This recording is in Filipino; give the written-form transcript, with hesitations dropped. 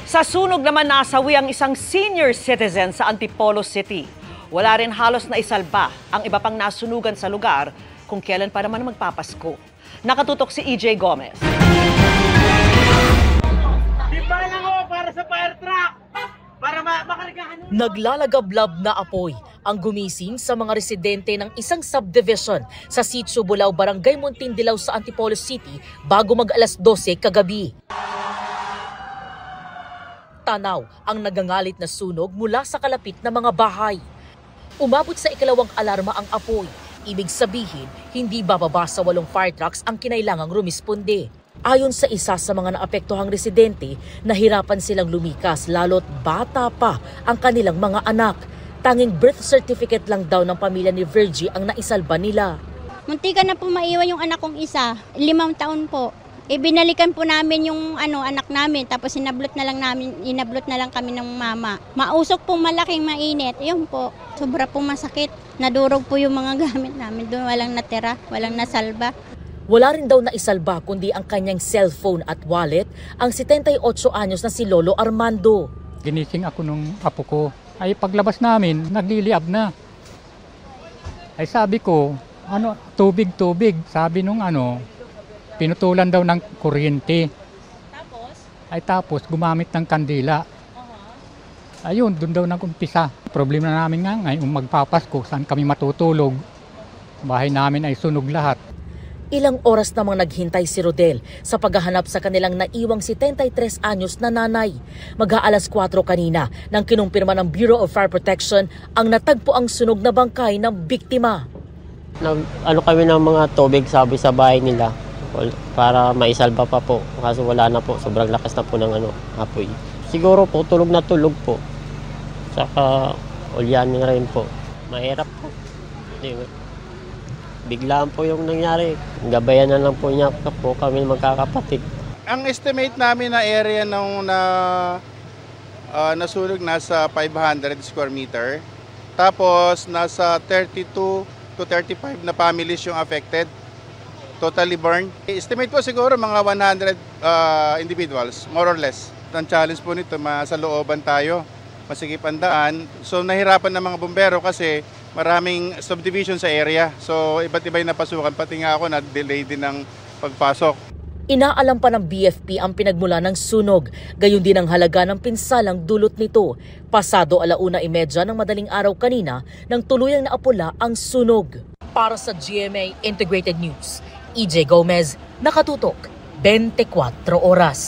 Sa sunog naman nasawi ang isang senior citizen sa Antipolo City. Wala rin halos na isalba ang iba pang nasunugan sa lugar kung kailan pa naman magpapasko. Nakatutok si EJ Gomez. Para sa fire truck! Para makargahan. Naglalagablab na apoy ang gumising sa mga residente ng isang subdivision sa Sitio Bulao, Barangay Muntindilaw sa Antipolo City bago mag-alas 12 kagabi. Tanaw ang nagangalit na sunog mula sa kalapit na mga bahay. Umabot sa ikalawang alarma ang apoy. Ibig sabihin, hindi bababa sa 8 fire trucks ang kinailangang rumisponde. Ayon sa isa sa mga naapektuhang residente, nahirapan silang lumikas lalo't bata pa ang kanilang mga anak. Tanging birth certificate lang daw ng pamilya ni Virgie ang naisalba nila. Muntikan na po maiwan yung anak kong isa, 5 taon po. Binalikan po namin yung anak namin, tapos inablot na lang kami ng mama. Mausok po, malaking mainit, yun po. Sobra po masakit. Nadurog po yung mga gamit namin doon, walang natira, walang nasalba. Wala rin daw naisalba kundi ang kanyang cellphone at wallet, ang 78 anyos na si Lolo Armando. Ginising ako nung apo ko. Ay paglabas namin, nagliliab na. Ay sabi ko, tubig. Sabi nung pinutulan daw ng kuryente. Tapos gumamit ng kandila. Ayun, doon daw nag-umpisa. Problema namin nga ngayon, magpapasko, saan kami matutulog. Bahay namin ay sunog lahat. Ilang oras namang naghintay si Rodel sa paghahanap sa kanilang naiwang 73 anyos na nanay. Mag-aalas 4 kanina nang kinumpirma ng Bureau of Fire Protection ang natagpo ang sunog na bangkay ng biktima. Kami ng mga tubig sabi sa bahay nila para maisalba pa po. Kaso wala na po, sobrang lakas na po ng apoy. Siguro po tulog na tulog po. Saka ulyanin rin po. Mahirap po. Biglaan po yung nangyari. Gabayan na lang po niya po kami magkakapatid. Ang estimate namin na area nung nasunog nasa 500 square meter. Tapos nasa 32 to 35 na families yung affected. Totally burned. Estimate po siguro mga 100 individuals, more or less. Ang challenge po nito, sa looban tayo, masikip ang daan. So nahirapan ng mga bumbero kasi maraming subdivision sa area. So iba't iba yung napasukan, pati nga ako na-delay din ng pagpasok. Inaalam pa ng BFP ang pinagmula ng sunog, gayon din ang halaga ng pinsalang dulot nito. Pasado 1:30 ng madaling araw kanina nang tuluyang naapula ang sunog. Para sa GMA Integrated News, EJ Gomez, nakatutok, 24 oras.